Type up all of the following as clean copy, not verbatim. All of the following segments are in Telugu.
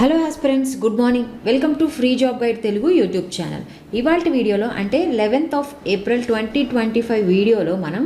Hello aspirants, good morning. Welcome to free job guide Telugu YouTube channel. ఇవాళ వీడియోలో అంటే 11th April 2025 వీడియోలో మనం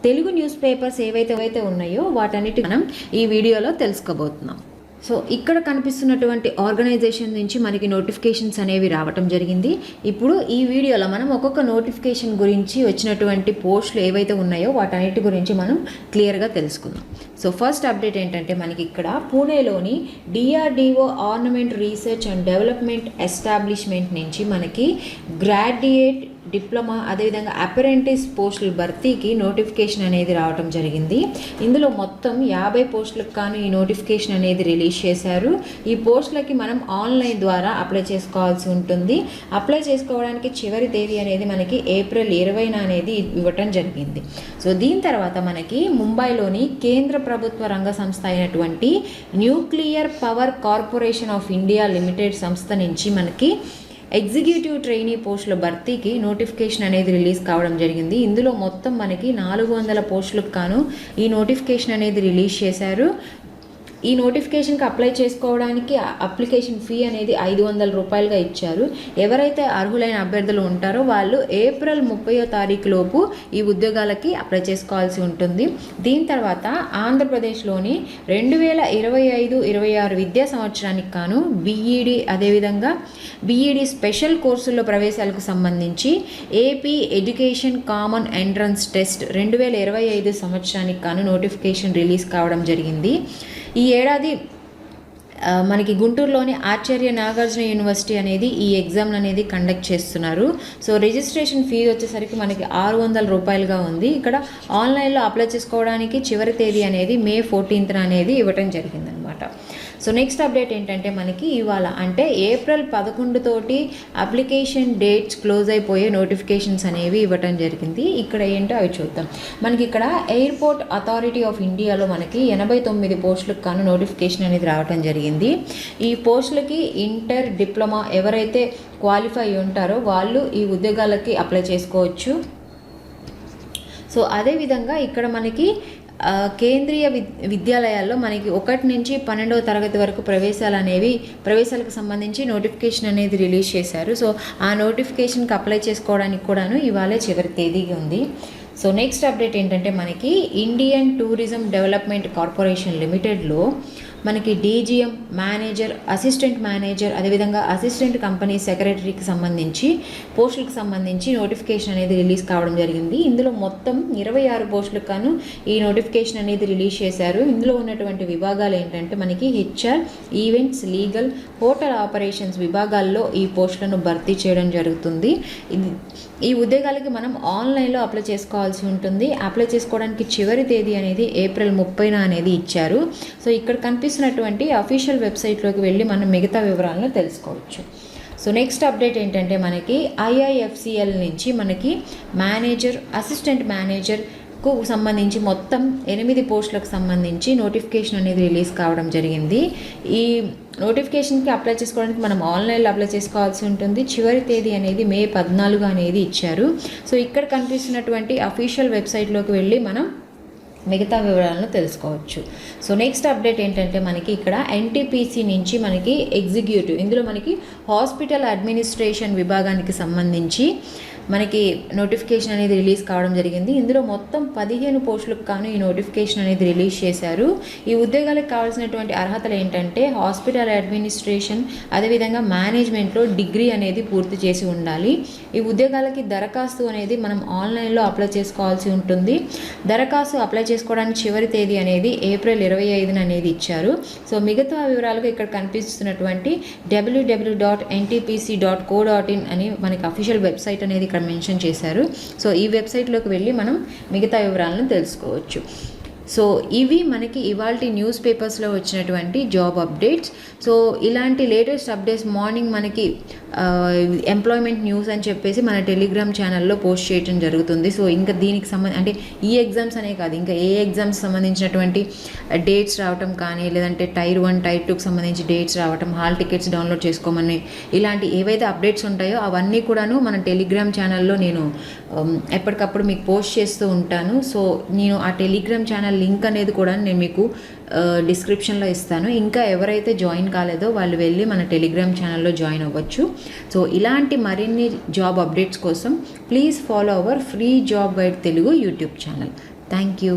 తెలుగు న్యూస్ పేపర్స్ ఏవైతే ఉన్నాయో వాటన్నిటి మనం ఈ వీడియోలో తెలుసుకోబోతున్నాం. సో ఇక్కడ కనిపిస్తున్నటువంటి ఆర్గనైజేషన్ నుంచి మనకి నోటిఫికేషన్స్ అనేవి రావటం జరిగింది. ఇప్పుడు ఈ వీడియోలో మనం ఒక్కొక్క నోటిఫికేషన్ గురించి వచ్చినటువంటి పోస్టులు ఏవైతే ఉన్నాయో వాటన్నిటి గురించి మనం క్లియర్గా తెలుసుకుందాం. సో ఫస్ట్ అప్డేట్ ఏంటంటే మనకి ఇక్కడ పూణేలోని DRDO armament research and development establishment నుంచి మనకి గ్రాడ్యుయేట్, డిప్లొమా, అదేవిధంగా అప్రెంటిస్ పోస్టుల భర్తీకి నోటిఫికేషన్ అనేది రావడం జరిగింది. ఇందులో మొత్తం 50 పోస్టులకు గాను ఈ నోటిఫికేషన్ అనేది రిలీజ్ చేశారు. ఈ పోస్టులకి మనం ఆన్లైన్ ద్వారా అప్లై చేసుకోవాల్సి ఉంటుంది. అప్లై చేసుకోవడానికి చివరి తేదీ అనేది మనకి April 20 అనేది ఇవ్వటం జరిగింది. సో దీని తర్వాత మనకి ముంబైలోని కేంద్ర ప్రభుత్వ రంగ సంస్థ అయినటువంటి nuclear power corporation of India limited సంస్థ నుంచి మనకి ఎగ్జిక్యూటివ్ ట్రైనీ పోస్టుల భర్తీకి నోటిఫికేషన్ అనేది రిలీజ్ కావడం జరిగింది. ఇందులో మొత్తం మనకి 400 పోస్టులకు గాను ఈ నోటిఫికేషన్ అనేది రిలీజ్ చేశారు. ఈ నోటిఫికేషన్కి అప్లై చేసుకోవడానికి అప్లికేషన్ ఫీ అనేది 500 రూపాయలుగా ఇచ్చారు. ఎవరైతే అర్హులైన అభ్యర్థులు ఉంటారో వాళ్ళు April 30 లోపు ఈ ఉద్యోగాలకి అప్లై చేసుకోవాల్సి ఉంటుంది. దీని తర్వాత ఆంధ్రప్రదేశ్లోని 2025-26 విద్యా సంవత్సరానికి గాను బీఈడి, అదేవిధంగా బీఈడి స్పెషల్ కోర్సుల్లో ప్రవేశాలకు సంబంధించి AP education common entrance test 2025 సంవత్సరానికి గాను నోటిఫికేషన్ రిలీజ్ కావడం జరిగింది. ఈ ఏడాది మనకి గుంటూరులోని ఆచార్య నాగార్జున యూనివర్సిటీ అనేది ఈ ఎగ్జామ్ అనేది కండక్ట్ చేస్తున్నారు. సో రిజిస్ట్రేషన్ ఫీ వచ్చేసరికి మనకి 600 రూపాయలుగా ఉంది. ఇక్కడ ఆన్లైన్లో అప్లై చేసుకోవడానికి చివరి తేదీ అనేది May 14 అనేది ఇవ్వటం జరిగిందనమాట. సో నెక్స్ట్ అప్డేట్ ఏంటంటే మనకి ఇవాళ అంటే April 11 తోటి అప్లికేషన్ డేట్స్ క్లోజ్ అయిపోయే నోటిఫికేషన్స్ అనేవి ఇవ్వటం జరిగింది. ఇక్కడ ఏంటో అవి చూద్దాం. మనకి ఇక్కడ ఎయిర్పోర్ట్ అథారిటీ ఆఫ్ ఇండియాలో మనకి 89 పోస్టులకు గాను నోటిఫికేషన్ అనేది రావటం జరిగింది. ఈ పోస్టులకి ఇంటర్, డిప్లొమా ఎవరైతే క్వాలిఫై ఉంటారో వాళ్ళు ఈ ఉద్యోగాలకి అప్లై చేసుకోవచ్చు. సో అదేవిధంగా ఇక్కడ మనకి కేంద్రీయ విద్యాలయాల్లో మనకి 1 నుంచి 12వ తరగతి వరకు ప్రవేశాలకు సంబంధించి నోటిఫికేషన్ అనేది రిలీజ్ చేశారు. సో ఆ నోటిఫికేషన్కి అప్లై చేసుకోవడానికి కూడాను ఇవాళ చివరి తేదీగా ఉంది. సో నెక్స్ట్ అప్డేట్ ఏంటంటే మనకి ఇండియన్ టూరిజం డెవలప్మెంట్ కార్పొరేషన్ లిమిటెడ్లో మనకి డీజీఎం, మేనేజర్, అసిస్టెంట్ మేనేజర్, అదేవిధంగా అసిస్టెంట్ కంపెనీ సెక్రటరీకి సంబంధించి పోస్టులకు సంబంధించి నోటిఫికేషన్ అనేది రిలీజ్ కావడం జరిగింది. ఇందులో మొత్తం 26 పోస్టులకు గాను ఈ నోటిఫికేషన్ అనేది రిలీజ్ చేశారు. ఇందులో ఉన్నటువంటి విభాగాలు ఏంటంటే మనకి HR, events, legal, hotel operations విభాగాల్లో ఈ పోస్టులను భర్తీ చేయడం జరుగుతుంది. ఈ ఉద్యోగాలకి మనం ఆన్లైన్లో అప్లై చేసుకోవాల్సి ఉంటుంది. అప్లై చేసుకోవడానికి చివరి తేదీ అనేది April 30 అనేది ఇచ్చారు. సో ఇక్కడ కనిపిస్తున్నటువంటి అఫీషియల్ వెబ్సైట్లోకి వెళ్ళి మనం మిగతా వివరాలను తెలుసుకోవచ్చు. సో నెక్స్ట్ అప్డేట్ ఏంటంటే మనకి IIFCL నుంచి మనకి మేనేజర్, అసిస్టెంట్ మేనేజర్కు సంబంధించి మొత్తం 8 పోస్టులకు సంబంధించి నోటిఫికేషన్ అనేది రిలీజ్ కావడం జరిగింది. ఈ నోటిఫికేషన్కి అప్లై చేసుకోవడానికి మనం ఆన్లైన్లో అప్లై చేసుకోవాల్సి ఉంటుంది. చివరి తేదీ అనేది May 14 అనేది ఇచ్చారు. సో ఇక్కడ కనిపిస్తున్నటువంటి అఫీషియల్ వెబ్సైట్లోకి వెళ్ళి మనం మిగతా వివరాలను తెలుసుకోవచ్చు. సో నెక్స్ట్ అప్డేట్ ఏంటంటే మనకి ఇక్కడ NTPC నుంచి మనకి ఎగ్జిక్యూటివ్, ఇందులో మనకి హాస్పిటల్ అడ్మినిస్ట్రేషన్ విభాగానికి సంబంధించి మనకి నోటిఫికేషన్ అనేది రిలీజ్ కావడం జరిగింది. ఇందులో మొత్తం 15 పోస్టులకు గాను ఈ నోటిఫికేషన్ అనేది రిలీజ్ చేశారు. ఈ ఉద్యోగాలకు కావాల్సినటువంటి అర్హతలు ఏంటంటే హాస్పిటల్ అడ్మినిస్ట్రేషన్, అదేవిధంగా మేనేజ్మెంట్లో డిగ్రీ అనేది పూర్తి చేసి ఉండాలి. ఈ ఉద్యోగాలకి దరఖాస్తు అనేది మనం ఆన్లైన్లో అప్లై చేసుకోవాల్సి ఉంటుంది. దరఖాస్తు అప్లై చేసుకోవడానికి చివరి తేదీ అనేది April 25 అనేది ఇచ్చారు. సో మిగతా వివరాలుగా ఇక్కడ కనిపిస్తున్నటువంటి www.ntpc.co.in అని మనకి అఫీషియల్ వెబ్సైట్ అనేది మెన్షన్ చేశారు. సో ఈ వెబ్సైట్లోకి వెళ్ళి మనం మిగతా వివరాలను తెలుసుకోవచ్చు. సో ఇవి మనకి ఇవాల్టి న్యూస్ పేపర్స్లో వచ్చినటువంటి జాబ్ అప్డేట్స్. సో ఇలాంటి లేటెస్ట్ అప్డేట్స్ మార్నింగ్ మనకి ఎంప్లాయ్మెంట్ న్యూస్ అని చెప్పేసి మన టెలిగ్రామ్ ఛానల్లో పోస్ట్ చేయడం జరుగుతుంది. సో ఇంకా దీనికి అంటే ఈ ఎగ్జామ్స్ అనే కాదు, ఇంకా ఏ ఎగ్జామ్స్ సంబంధించినటువంటి డేట్స్ రావటం కానీ, లేదంటే Tier 1, Tier 2కి సంబంధించి డేట్స్ రావటం, హాల్ టికెట్స్ డౌన్లోడ్ చేసుకోమని ఇలాంటి ఏవైతే అప్డేట్స్ ఉంటాయో అవన్నీ కూడాను మన టెలిగ్రామ్ ఛానల్లో నేను ఎప్పటికప్పుడు మీకు పోస్ట్ చేస్తూ ఉంటాను. సో నేను ఆ టెలిగ్రామ్ ఛానల్ ఛానల్ లింక్ అనేది కూడా నేను మీకు డిస్క్రిప్షన్లో ఇస్తాను. ఇంకా ఎవరైతే జాయిన్ కాలేదో వాళ్ళు వెళ్ళి మన టెలిగ్రామ్ ఛానల్లో జాయిన్ అవ్వచ్చు. సో ఇలాంటి మరిన్ని జాబ్ అప్డేట్స్ కోసం please follow our free job guide Telugu YouTube channel. Thank you.